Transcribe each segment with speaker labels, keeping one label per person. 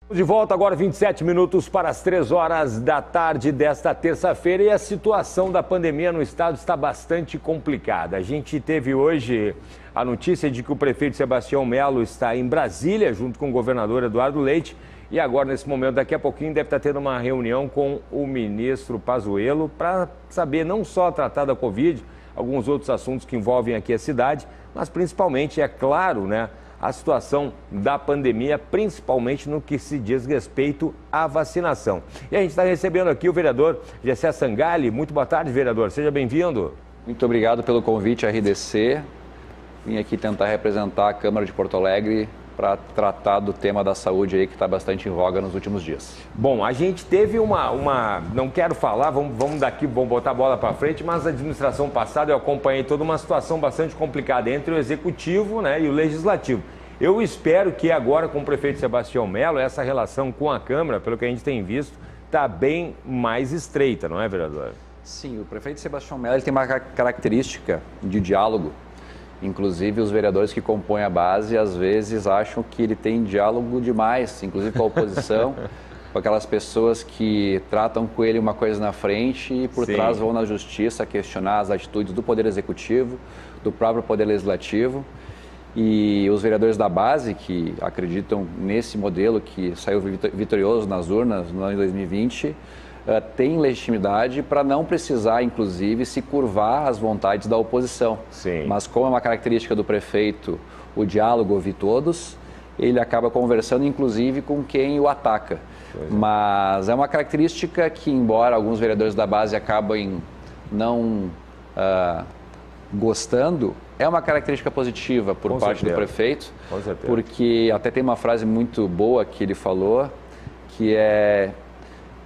Speaker 1: De volta agora, 27 minutos para as 3 horas da tarde desta terça-feira, e a situação da pandemia no estado está bastante complicada. A gente teve hoje a notícia de que o prefeito Sebastião Melo está em Brasília, junto com o governador Eduardo Leite, e agora, nesse momento, daqui a pouquinho, deve estar tendo uma reunião com o ministro Pazuello para saber não só tratar da Covid, alguns outros assuntos que envolvem aqui a cidade, mas principalmente, é claro, né, a situação da pandemia, principalmente no que se diz respeito à vacinação. E a gente está recebendo aqui o vereador Gessé Sangalli. Muito boa tarde, vereador. Seja bem-vindo.
Speaker 2: Muito obrigado pelo convite à RDC. Vim aqui tentar representar a Câmara de Porto Alegre para tratar do tema da saúde aí que está bastante em voga nos últimos dias.
Speaker 1: Bom, a gente teve não quero falar, vamos botar a bola para frente, mas a administração passada eu acompanhei toda uma situação bastante complicada entre o Executivo, né, e o Legislativo. Eu espero que agora com o prefeito Sebastião Melo, essa relação com a Câmara, pelo que a gente tem visto, está bem mais estreita, não é, vereador?
Speaker 2: Sim, o prefeito Sebastião Melo ele tem uma característica de diálogo. Inclusive, os vereadores que compõem a base, às vezes, acham que ele tem diálogo demais, inclusive com a oposição, com aquelas pessoas que tratam com ele uma coisa na frente e por trás vão na justiça questionar as atitudes do Poder Executivo, do próprio Poder Legislativo. E os vereadores da base, que acreditam nesse modelo que saiu vitorioso nas urnas no ano de 2020, tem legitimidade para não precisar, inclusive, se curvar às vontades da oposição.
Speaker 1: Sim.
Speaker 2: Mas como é uma característica do prefeito o diálogo ouvir todos, ele acaba conversando, inclusive, com quem o ataca. Mas é uma característica que, embora alguns vereadores da base acabem não gostando, é uma característica positiva por parte do prefeito, porque até tem uma frase muito boa que ele falou, que é: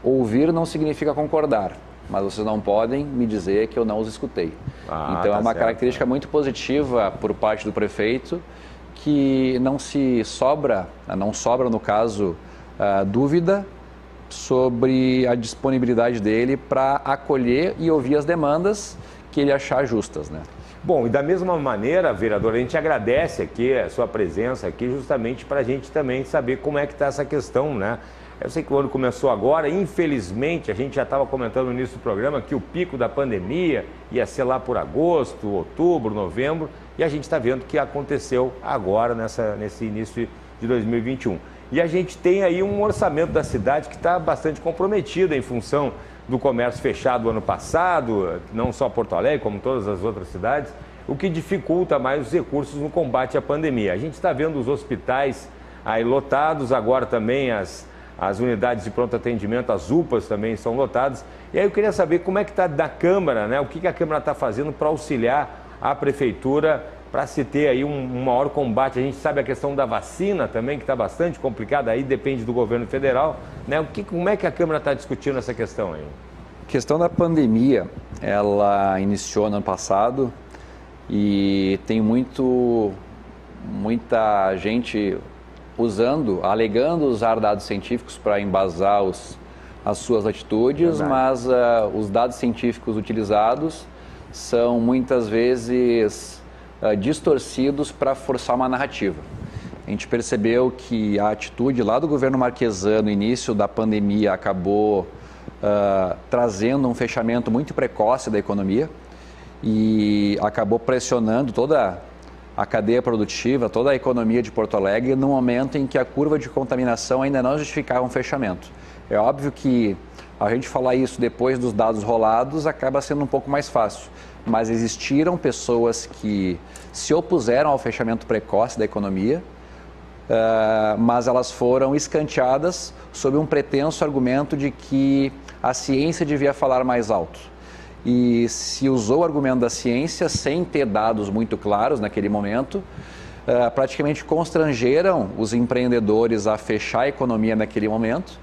Speaker 2: ouvir não significa concordar, mas vocês não podem me dizer que eu não os escutei. Então é uma característica muito positiva por parte do prefeito, que não sobra no caso, dúvida sobre a disponibilidade dele para acolher e ouvir as demandas que ele achar justas, né?
Speaker 1: Bom, e da mesma maneira, vereador, a gente agradece aqui a sua presença aqui justamente para a gente também saber como é que está essa questão, né? Eu sei que o ano começou agora, infelizmente, a gente já estava comentando no início do programa que o pico da pandemia ia ser lá por agosto, outubro, novembro, e a gente está vendo que aconteceu agora, nesse início de 2021. E a gente tem aí um orçamento da cidade que está bastante comprometido em função do comércio fechado ano passado, não só Porto Alegre, como todas as outras cidades, o que dificulta mais os recursos no combate à pandemia. A gente está vendo os hospitais aí lotados, agora também as unidades de pronto atendimento, as UPAs também são lotadas. E aí eu queria saber como é que está da Câmara, né? O que a Câmara está fazendo para auxiliar a Prefeitura para se ter aí um maior combate. A gente sabe a questão da vacina também, que está bastante complicada, aí depende do governo federal, né? Como é que a Câmara está discutindo essa questão aí?
Speaker 2: A questão da pandemia, ela iniciou no ano passado e tem muita gente alegando usar dados científicos para embasar as suas atitudes, mas os dados científicos utilizados são muitas vezes distorcidos para forçar uma narrativa. A gente percebeu que a atitude lá do governo Marquesan no início da pandemia acabou trazendo um fechamento muito precoce da economia e acabou pressionando toda a cadeia produtiva, toda a economia de Porto Alegre, no momento em que a curva de contaminação ainda não justificava um fechamento. É óbvio que a gente falar isso depois dos dados rolados acaba sendo um pouco mais fácil, mas existiram pessoas que se opuseram ao fechamento precoce da economia, mas elas foram escanteadas sob um pretenso argumento de que a ciência devia falar mais alto. E se usou o argumento da ciência sem ter dados muito claros naquele momento, praticamente constrangeram os empreendedores a fechar a economia naquele momento,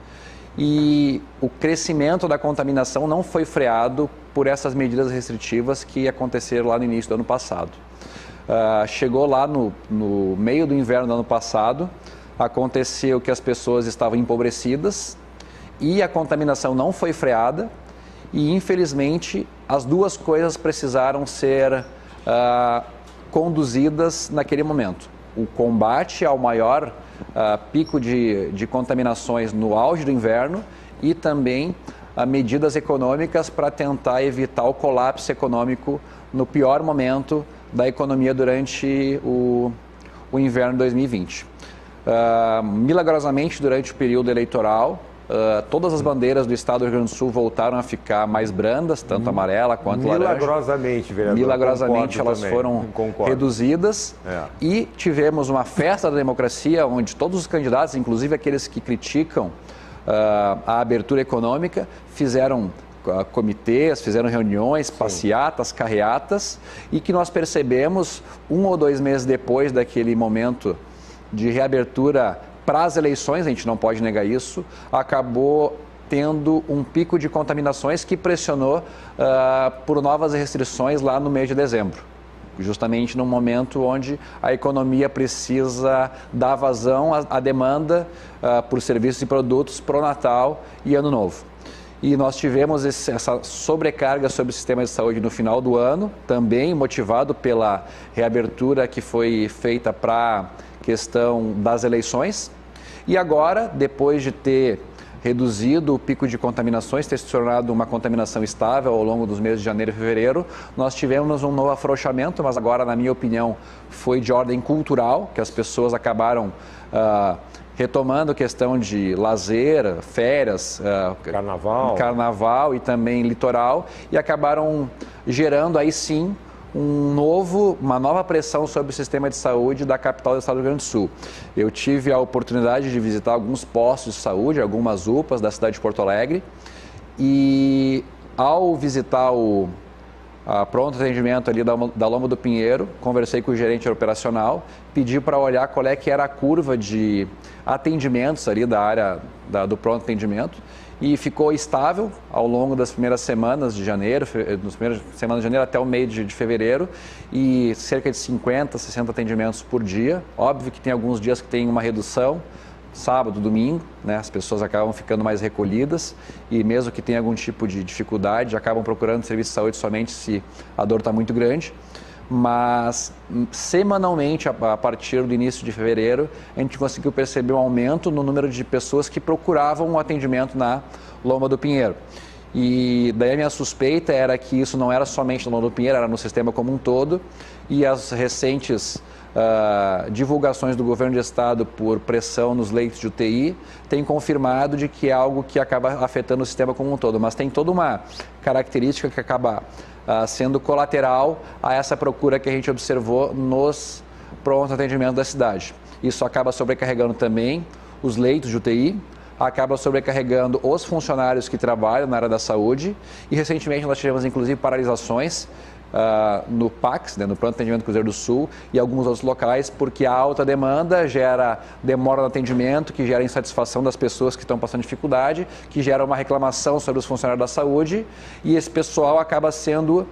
Speaker 2: e o crescimento da contaminação não foi freado por essas medidas restritivas que aconteceram lá no início do ano passado. Chegou lá no meio do inverno do ano passado, aconteceu que as pessoas estavam empobrecidas e a contaminação não foi freada, e infelizmente as duas coisas precisaram ser conduzidas naquele momento. O combate ao maior pico de contaminações no auge do inverno e também medidas econômicas para tentar evitar o colapso econômico no pior momento da economia durante o inverno de 2020. Milagrosamente, durante o período eleitoral, todas as bandeiras do estado do Rio Grande do Sul voltaram a ficar mais brandas, tanto amarela quanto laranja.
Speaker 1: Milagrosamente, vereador.
Speaker 2: Milagrosamente elas
Speaker 1: também.
Speaker 2: foram reduzidas e tivemos uma festa da democracia onde todos os candidatos, inclusive aqueles que criticam a abertura econômica, fizeram comitês, fizeram reuniões, passeatas, carreatas, e que nós percebemos 1 ou 2 meses depois daquele momento de reabertura para as eleições, a gente não pode negar isso, acabou tendo um pico de contaminações que pressionou por novas restrições lá no mês de dezembro. Justamente num momento onde a economia precisa dar vazão à demanda por serviços e produtos para o Natal e Ano Novo. E nós tivemos essa sobrecarga sobre o sistema de saúde no final do ano, também motivado pela reabertura que foi feita para a questão das eleições. E agora, depois de ter reduzido o pico de contaminações, ter se tornado uma contaminação estável ao longo dos meses de janeiro e fevereiro, nós tivemos um novo afrouxamento, mas agora, na minha opinião, foi de ordem cultural, que as pessoas acabaram retomando a questão de lazer, férias, carnaval e também litoral, e acabaram gerando aí sim uma nova pressão sobre o sistema de saúde da capital do estado do Rio Grande do Sul. Eu tive a oportunidade de visitar alguns postos de saúde, algumas UPAs da cidade de Porto Alegre, e ao visitar o pronto atendimento ali da Lomba do Pinheiro, conversei com o gerente operacional, pedi para olhar qual é que era a curva de atendimentos ali da área do pronto atendimento, e ficou estável ao longo das primeiras semanas de janeiro, até o meio de fevereiro, e cerca de 50, 60 atendimentos por dia. Óbvio que tem alguns dias que tem uma redução, sábado, domingo, né? As pessoas acabam ficando mais recolhidas e mesmo que tenha algum tipo de dificuldade, acabam procurando serviço de saúde somente se a dor está muito grande. Mas semanalmente, a partir do início de fevereiro, a gente conseguiu perceber um aumento no número de pessoas que procuravam um atendimento na Lomba do Pinheiro. E daí a minha suspeita era que isso não era somente na Lomba do Pinheiro, era no sistema como um todo, e as recentes divulgações do governo de estado por pressão nos leitos de UTI têm confirmado de que é algo que acaba afetando o sistema como um todo, mas tem toda uma característica que acaba sendo colateral a essa procura que a gente observou nos pronto atendimento da cidade. Isso acaba sobrecarregando também os leitos de UTI, acaba sobrecarregando os funcionários que trabalham na área da saúde, e recentemente nós tivemos inclusive paralisações no PACS, né, no Pronto Atendimento Cruzeiro do Sul, e alguns outros locais, porque a alta demanda gera demora no atendimento, que gera insatisfação das pessoas que estão passando dificuldade, que gera uma reclamação sobre os funcionários da saúde, e esse pessoal acaba sendo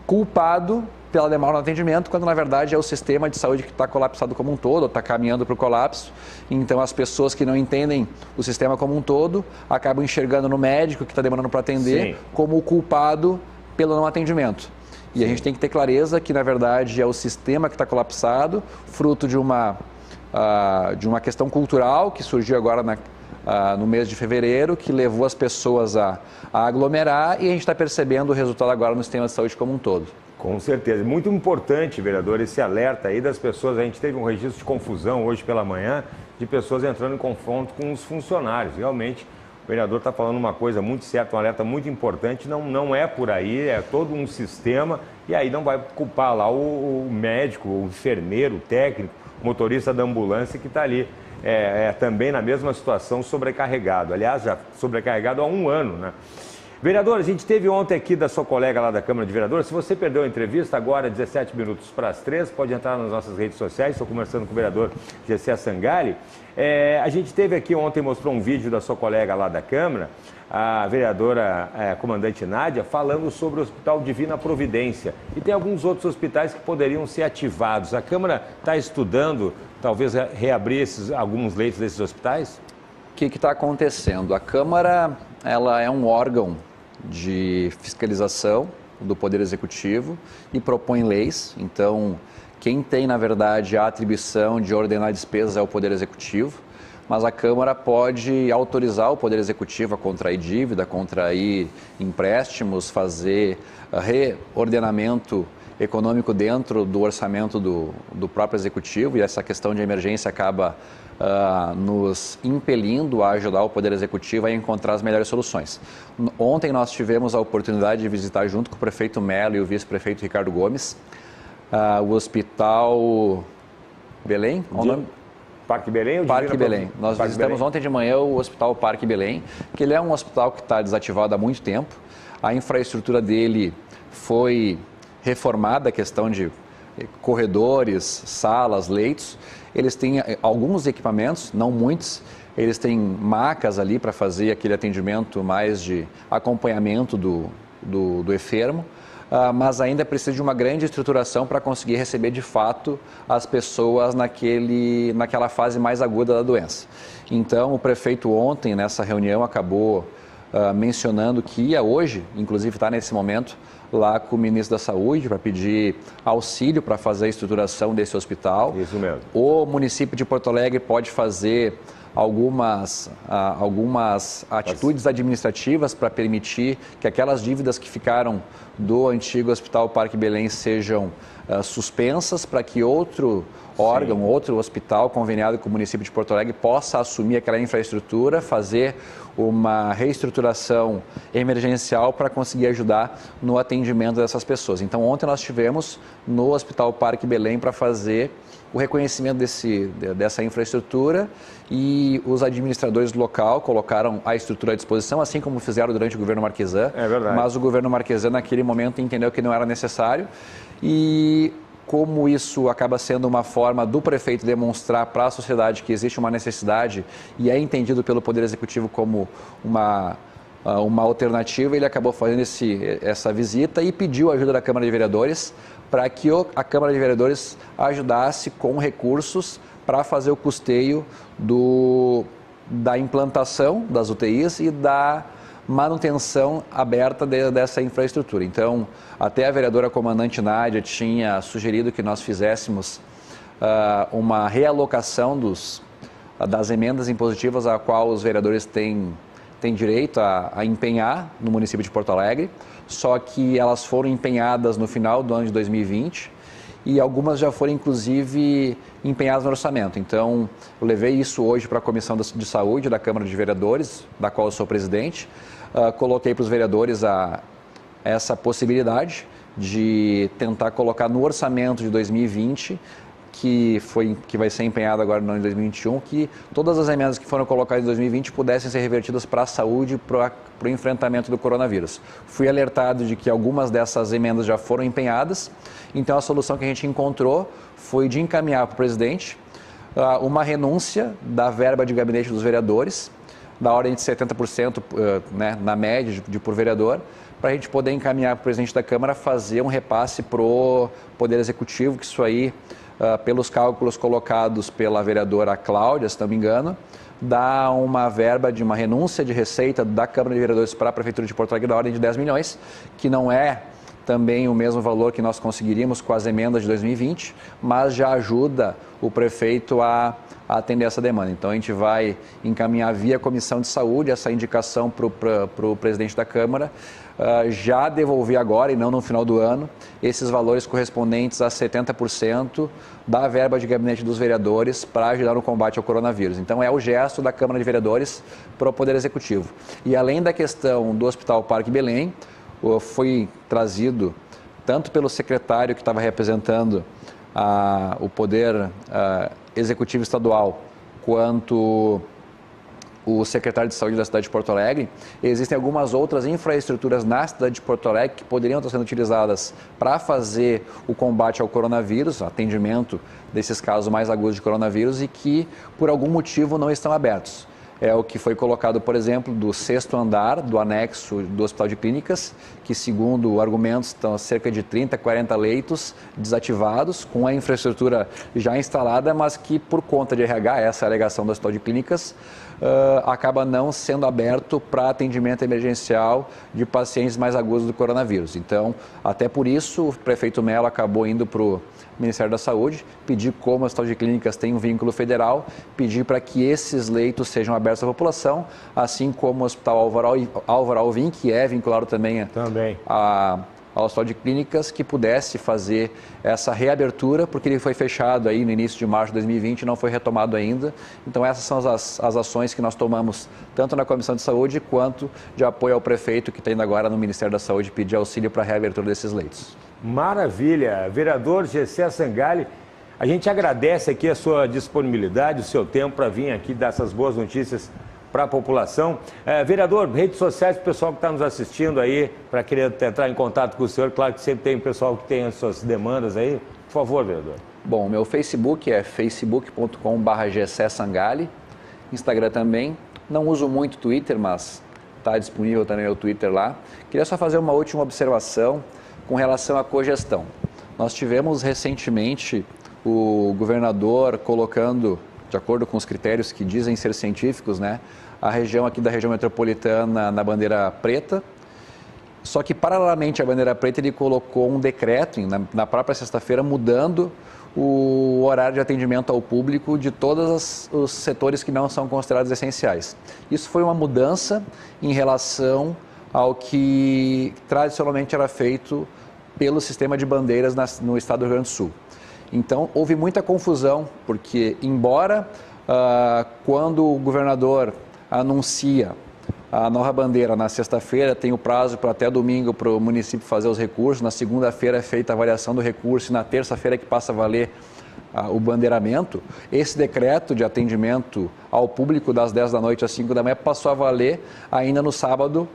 Speaker 2: culpado pela demora no atendimento, quando na verdade é o sistema de saúde que está colapsado como um todo, está caminhando para o colapso. Então as pessoas que não entendem o sistema como um todo acabam enxergando no médico que está demorando para atender como o culpado pelo não atendimento. E a gente tem que ter clareza que, na verdade, é o sistema que está colapsado, fruto de uma questão cultural que surgiu agora no mês de fevereiro, que levou as pessoas a aglomerar, e a gente está percebendo o resultado agora no sistema de saúde como um todo.
Speaker 1: Com certeza. Muito importante, vereador, esse alerta aí das pessoas. A gente teve um registro de confusão hoje pela manhã, de pessoas entrando em confronto com os funcionários. Realmente, o vereador está falando uma coisa muito certa, um alerta muito importante, não é por aí, é todo um sistema, e aí não vai culpar lá o médico, o enfermeiro, o técnico, o motorista da ambulância que está ali também na mesma situação, sobrecarregado. Aliás, já sobrecarregado há 1 ano, né? Vereador, a gente teve ontem aqui da sua colega lá da Câmara de Vereadores. Se você perdeu a entrevista, agora 17 minutos para as 3, pode entrar nas nossas redes sociais. Estou conversando com o vereador Gessé Sangalli. A gente teve aqui ontem, mostrou um vídeo da sua colega lá da Câmara, a vereadora comandante Nádia, falando sobre o Hospital Divina Providência. E tem alguns outros hospitais que poderiam ser ativados. A Câmara está estudando, talvez, reabrir alguns leitos desses hospitais?
Speaker 2: O que está acontecendo? A Câmara ela é um órgão de fiscalização do Poder Executivo e propõe leis. Então, quem tem, na verdade, a atribuição de ordenar despesas é o Poder Executivo, mas a Câmara pode autorizar o Poder Executivo a contrair dívida, contrair empréstimos, fazer reordenamento econômico dentro do orçamento do próprio Executivo, e essa questão de emergência acaba nos impelindo a ajudar o Poder Executivo a encontrar as melhores soluções. Ontem nós tivemos a oportunidade de visitar, junto com o prefeito Melo e o vice-prefeito Ricardo Gomes, o Hospital Belém?
Speaker 1: Parque Belém?
Speaker 2: Parque Belém. Nós visitamos ontem de manhã o Hospital Parque Belém, que ele é um hospital que está desativado há muito tempo. A infraestrutura dele foi reformada, a questão de corredores, salas, leitos. Eles têm alguns equipamentos, não muitos. Eles têm macas ali para fazer aquele atendimento mais de acompanhamento do enfermo. Mas ainda precisa de uma grande estruturação para conseguir receber de fato as pessoas naquela fase mais aguda da doença. Então, o prefeito ontem, nessa reunião, acabou mencionando que ia hoje, inclusive está nesse momento, lá com o ministro da Saúde para pedir auxílio para fazer a estruturação desse hospital.
Speaker 1: Isso mesmo.
Speaker 2: O município de Porto Alegre pode fazer algumas atitudes administrativas para permitir que aquelas dívidas que ficaram do antigo Hospital Parque Belém sejam suspensas, para que outro órgão, outro hospital conveniado com o município de Porto Alegre possa assumir aquela infraestrutura, fazer uma reestruturação emergencial para conseguir ajudar no atendimento dessas pessoas. Então, ontem nós estivemos no Hospital Parque Belém para fazer o reconhecimento dessa infraestrutura, e os administradores do local colocaram a estrutura à disposição, assim como fizeram durante o governo Marquesan.
Speaker 1: É verdade.
Speaker 2: Mas o governo Marquesan, naquele momento, entendeu que não era necessário, e como isso acaba sendo uma forma do prefeito demonstrar para a sociedade que existe uma necessidade e é entendido pelo Poder Executivo como uma alternativa, ele acabou fazendo essa visita e pediu a ajuda da Câmara de Vereadores para que a Câmara de Vereadores ajudasse com recursos para fazer o custeio da implantação das UTIs e da manutenção aberta dessa infraestrutura. Então, até a vereadora comandante Nádia tinha sugerido que nós fizéssemos uma realocação das emendas impositivas a qual os vereadores têm direito a empenhar no município de Porto Alegre, só que elas foram empenhadas no final do ano de 2020 e algumas já foram, inclusive, empenhadas no orçamento. Então, eu levei isso hoje para a Comissão de Saúde da Câmara de Vereadores, da qual eu sou presidente, coloquei para os vereadores essa possibilidade de tentar colocar no orçamento de 2020, que vai ser empenhado agora no ano de 2021, que todas as emendas que foram colocadas em 2020 pudessem ser revertidas para a saúde, para o enfrentamento do coronavírus. Fui alertado de que algumas dessas emendas já foram empenhadas, então a solução que a gente encontrou foi de encaminhar para o presidente uma renúncia da verba de gabinete dos vereadores, da ordem de 70%, na média por vereador, para a gente poder encaminhar para o presidente da Câmara fazer um repasse para o Poder Executivo, que isso aí, pelos cálculos colocados pela vereadora Cláudia, se não me engano, dá uma verba de uma renúncia de receita da Câmara de Vereadores para a Prefeitura de Porto Alegre da ordem de 10 milhões, que não é também o mesmo valor que nós conseguiríamos com as emendas de 2020, mas já ajuda o prefeito a atender essa demanda. Então, a gente vai encaminhar via Comissão de Saúde essa indicação para o presidente da Câmara, já devolver agora, e não no final do ano, esses valores correspondentes a 70% da verba de gabinete dos vereadores para ajudar no combate ao coronavírus. Então, é o gesto da Câmara de Vereadores para o Poder Executivo. E além da questão do Hospital Parque Belém, foi trazido tanto pelo secretário que estava representando o Poder Executivo Estadual, quanto o secretário de Saúde da cidade de Porto Alegre. Existem algumas outras infraestruturas na cidade de Porto Alegre que poderiam estar sendo utilizadas para fazer o combate ao coronavírus, atendimento desses casos mais agudos de coronavírus, e que, por algum motivo, não estão abertos. É o que foi colocado, por exemplo, do 6º andar do anexo do Hospital de Clínicas, que, segundo argumentos, estão cerca de 30, 40 leitos desativados, com a infraestrutura já instalada, mas que, por conta de RH, essa é a alegação do Hospital de Clínicas, acaba não sendo aberto para atendimento emergencial de pacientes mais agudos do coronavírus. Então, até por isso, o prefeito Melo acabou indo para o Ministério da Saúde, pedir como as hospitais de clínicas têm um vínculo federal, pedir para que esses leitos sejam abertos à população, assim como o Hospital Álvaro Alvim, que é vinculado também ao Hospital de Clínicas, que pudesse fazer essa reabertura, porque ele foi fechado aí no início de março de 2020 e não foi retomado ainda. Então essas são as ações que nós tomamos, tanto na Comissão de Saúde, quanto de apoio ao prefeito, que está indo agora no Ministério da Saúde pedir auxílio para a reabertura desses leitos.
Speaker 1: Maravilha! Vereador Gessé Sangalli, a gente agradece aqui a sua disponibilidade, o seu tempo para vir aqui dar essas boas notícias para a população. Vereador, redes sociais, o pessoal que está nos assistindo aí, para querer entrar em contato com o senhor, claro que sempre tem pessoal que tem as suas demandas aí. Por favor, vereador.
Speaker 2: Bom, meu Facebook é facebook.com/Gessé Sangalli, Instagram também. Não uso muito Twitter, mas está disponível também o Twitter lá. Queria só fazer uma última observação com relação à cogestão. Nós tivemos recentemente o governador colocando, de acordo com os critérios que dizem ser científicos, né, a região aqui da região metropolitana na bandeira preta. Só que, paralelamente à bandeira preta, ele colocou um decreto, na própria sexta-feira, mudando o horário de atendimento ao público de todos os setores que não são considerados essenciais. Isso foi uma mudança em relação ao que tradicionalmente era feito pelo sistema de bandeiras no estado do Rio Grande do Sul. Então, houve muita confusão, porque embora quando o governador anuncia a nova bandeira na sexta-feira, tem o prazo para até domingo para o município fazer os recursos, na segunda-feira é feita a avaliação do recurso e na terça-feira é que passa a valer o bandeiramento, esse decreto de atendimento ao público das 10 da noite às 5 da manhã passou a valer ainda no sábado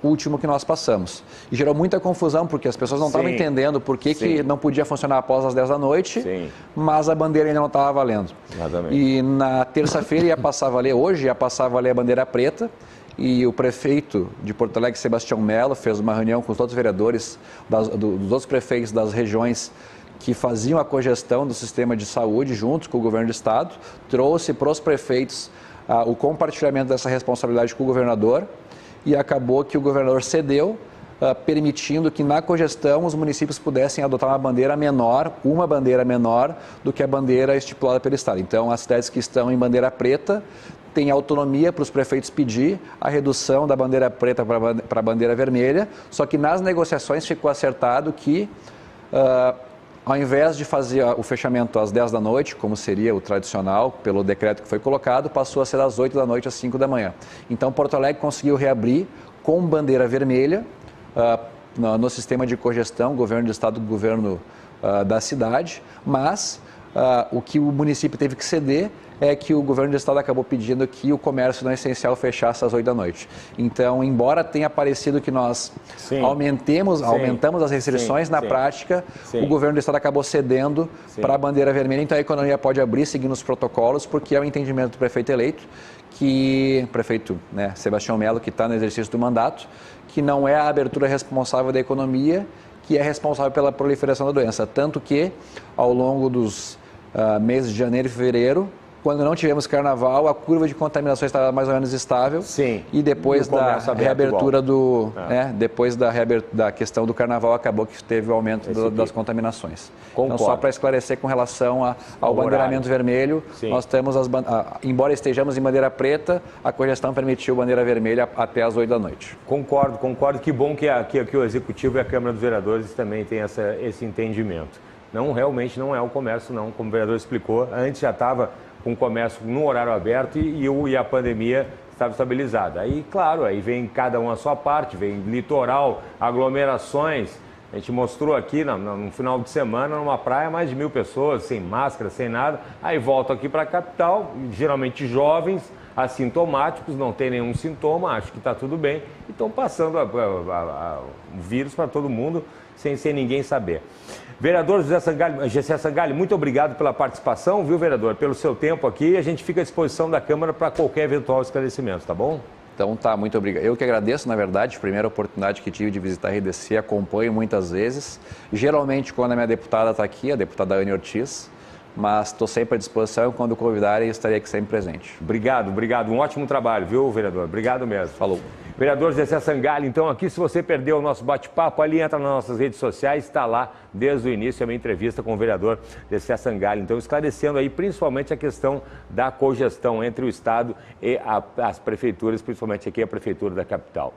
Speaker 2: último que nós passamos. E gerou muita confusão, porque as pessoas não estavam entendendo por que não podia funcionar após as 10 da noite, mas a bandeira ainda não estava valendo.
Speaker 1: Exatamente.
Speaker 2: E na terça-feira ia passar a valer, hoje ia passar a valer a bandeira preta, e o prefeito de Porto Alegre, Sebastião Mello, fez uma reunião com os outros vereadores, dos outros prefeitos das regiões que faziam a cogestão do sistema de saúde, junto com o governo do estado, trouxe para os prefeitos o compartilhamento dessa responsabilidade com o governador, e acabou que o governador cedeu, permitindo que na cogestão os municípios pudessem adotar uma bandeira menor do que a bandeira estipulada pelo estado. Então, as cidades que estão em bandeira preta têm autonomia para os prefeitos pedir a redução da bandeira preta para a bandeira vermelha, só que nas negociações ficou acertado que, ao invés de fazer o fechamento às 10 da noite, como seria o tradicional, pelo decreto que foi colocado, passou a ser às 8 da noite, às 5 da manhã. Então, Porto Alegre conseguiu reabrir com bandeira vermelha no sistema de cogestão, governo do estado, governo da cidade, mas o que o município teve que ceder é que o governo do estado acabou pedindo que o comércio não essencial fechasse às 8 da noite. Então, embora tenha parecido que nós aumentamos as restrições, na prática, o governo do estado acabou cedendo para a bandeira vermelha. Então, a economia pode abrir seguindo os protocolos, porque é o entendimento do prefeito eleito, prefeito Sebastião Mello, que está no exercício do mandato, que não é a abertura responsável da economia, que é responsável pela proliferação da doença. Tanto que, ao longo dos meses de janeiro e fevereiro, quando não tivemos carnaval, a curva de contaminação estava mais ou menos estável. E depois da reabertura depois da questão do carnaval, acabou que teve o aumento das contaminações. Então, só para esclarecer com relação ao bandeiramento vermelho, nós temos, embora estejamos em bandeira preta, a cogestão permitiu bandeira vermelha até às 8 da noite.
Speaker 1: Concordo. Que bom que aqui o Executivo e a Câmara dos Vereadores também têm esse entendimento. Realmente não é o comércio, não, como o vereador explicou. Antes já estava com o comércio no horário aberto e a pandemia estava estabilizada. Aí, claro, aí vem cada um a sua parte, vem litoral, aglomerações. A gente mostrou aqui no final de semana, numa praia, mais de 1.000 pessoas, sem máscara, sem nada. Aí voltam aqui para a capital, geralmente jovens, assintomáticos, não tem nenhum sintoma, acho que está tudo bem. E estão passando o vírus para todo mundo, sem ninguém saber. Vereador Gessé Sangalli, muito obrigado pela participação, viu, vereador? Pelo seu tempo aqui, a gente fica à disposição da Câmara para qualquer eventual esclarecimento, tá bom?
Speaker 2: Então tá, muito obrigado. Eu que agradeço, na verdade, primeira oportunidade que tive de visitar a RDC, acompanho muitas vezes. Geralmente, quando a minha deputada está aqui, a deputada Anne Ortiz, mas estou sempre à disposição, quando convidarem, estarei aqui sempre presente.
Speaker 1: Obrigado. Um ótimo trabalho, viu, vereador? Obrigado mesmo.
Speaker 2: Falou.
Speaker 1: Vereador Zessé Sangalli, então aqui, se você perdeu o nosso bate-papo, ali entra nas nossas redes sociais, está lá desde o início a minha entrevista com o vereador Zessé Sangalli. Então, esclarecendo aí principalmente a questão da cogestão entre o Estado e as prefeituras, principalmente aqui a Prefeitura da capital.